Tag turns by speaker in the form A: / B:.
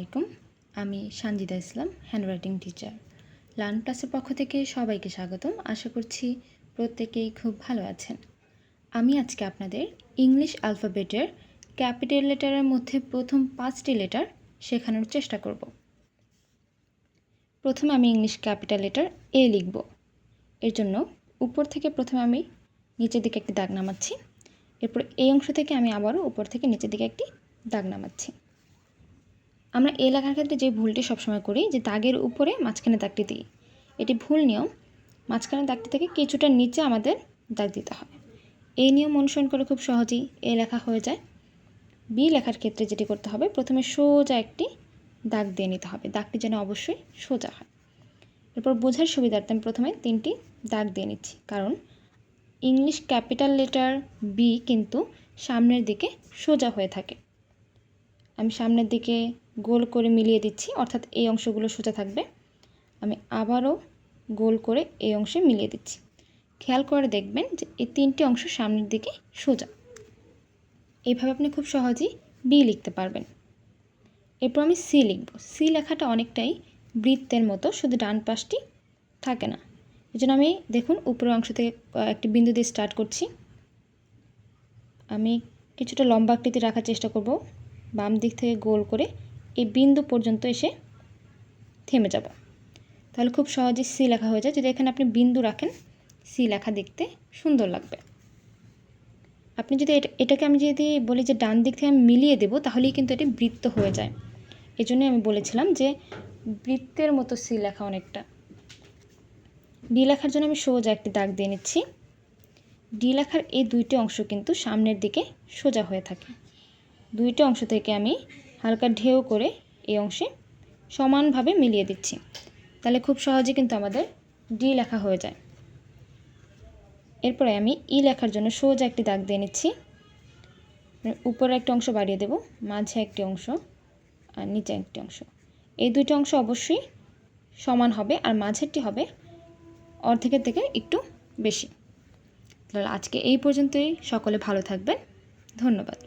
A: আলাইকুম। আমি সানজিদা ইসলাম, handwriting teacher. Learn ক্লাসের পক্ষ থেকে সবাইকে স্বাগতম। আশা করছি প্রত্যেকেই খুব ভালো আছেন। আমি আজকে আপনাদের ইংলিশ অ্যালফাবেটের ক্যাপিটাল লেটারের মধ্যে প্রথম 5টি লেটার শেখানোর চেষ্টা করব। প্রথমে আমি ইংলিশ ক্যাপিটাল লেটার এ লিখব। এর জন্য উপর থেকে প্রথমে আমি নিচের দিকে একটি দাগ নামাচ্ছি। এরপর এই অংশ থেকে আমি আবারও উপর থেকে নিচের দিকে একটি দাগ নামাচ্ছি। আমরা এ লেখার ক্ষেত্রে যে ভুলটি সবসময় করি যে দাগের উপরে মাঝখানে দাগটি দিই। এটি ভুল নিয়ম। মাঝখানে দাগটি থেকে কিছুটা নিচে আমাদের দাগ দিতে হয়। এই নিয়ম অনুসরণ করে খুব সহজেই এ লেখা হয়ে যায়। বি লেখার ক্ষেত্রে যেটি করতে হবে, প্রথমে সোজা একটি দাগ দিয়ে নিতে হবে। দাগটি যেন অবশ্যই সোজা হয়। এরপর বোঝার সুবিধার্থে আমি প্রথমে 3টি দাগ দিয়ে নিচ্ছি, কারণ ইংলিশ ক্যাপিটাল লেটার বি কিন্তু সামনের দিকে সোজা হয়ে থাকে। আমি সামনের দিকে গোল করে মিলিয়ে দিচ্ছি, অর্থাৎ এই অংশগুলো সোজা থাকবে। আমি আবারও গোল করে এই অংশে মিলিয়ে দিচ্ছি। খেয়াল করে দেখবেন যে এই 3টি অংশ সামনের দিকে সোজা। এইভাবে আপনি খুব সহজেই বি লিখতে পারবেন। এরপর আমি সি লিখব। সি লেখাটা অনেকটাই বৃত্তের মতো, শুধু ডান পাশটি থাকে না। এই জন্য আমি দেখুন উপরের অংশ থেকে একটি বিন্দু দিয়ে স্টার্ট করছি। আমি কিছুটা লম্বা আকৃতি রাখার চেষ্টা করব। বাম দিক থেকে গোল করে এই বিন্দু পর্যন্ত এসে থেমে যাব। তাহলে খুব সহজে সি লেখা হয়ে যায়। যদি এখানে আপনি বিন্দু রাখেন, সি লেখা দেখতে সুন্দর লাগবে। আপনি যদি এটাকে আমি যদি বলি যে ডান দিক থেকে আমি মিলিয়ে দেব, তাহলেই কিন্তু এটি বৃত্ত হয়ে যায়। এই জন্যই আমি বলেছিলাম যে বৃত্তের মতো সি লেখা অনেকটা। ডি লেখার জন্য আমি সোজা একটি দাগ দিয়ে নিচ্ছি। ডি লেখার এই 2টি অংশ কিন্তু সামনের দিকে সোজা হয়ে থাকে। 2টি অংশ থেকে আমি হালকা ঢেউ করে এই অংশে সমানভাবে মিলিয়ে দিচ্ছি। তাহলে খুব সহজে কিন্তু আমাদের ডি লেখা হয়ে যায়। এরপরে আমি ই লেখার জন্য সোজা একটি দাগ দিয়ে নিচ্ছি। উপরে একটি অংশ বাড়িয়ে দেব, মাঝে একটি অংশ আর নিচে একটি অংশ। এই 2টি অংশ অবশ্যই সমান হবে, আর মাঝেরটি হবে অর্ধেকের থেকে একটু বেশি। তাহলে আজকে এই পর্যন্তই। সকলে ভালো থাকবেন। ধন্যবাদ।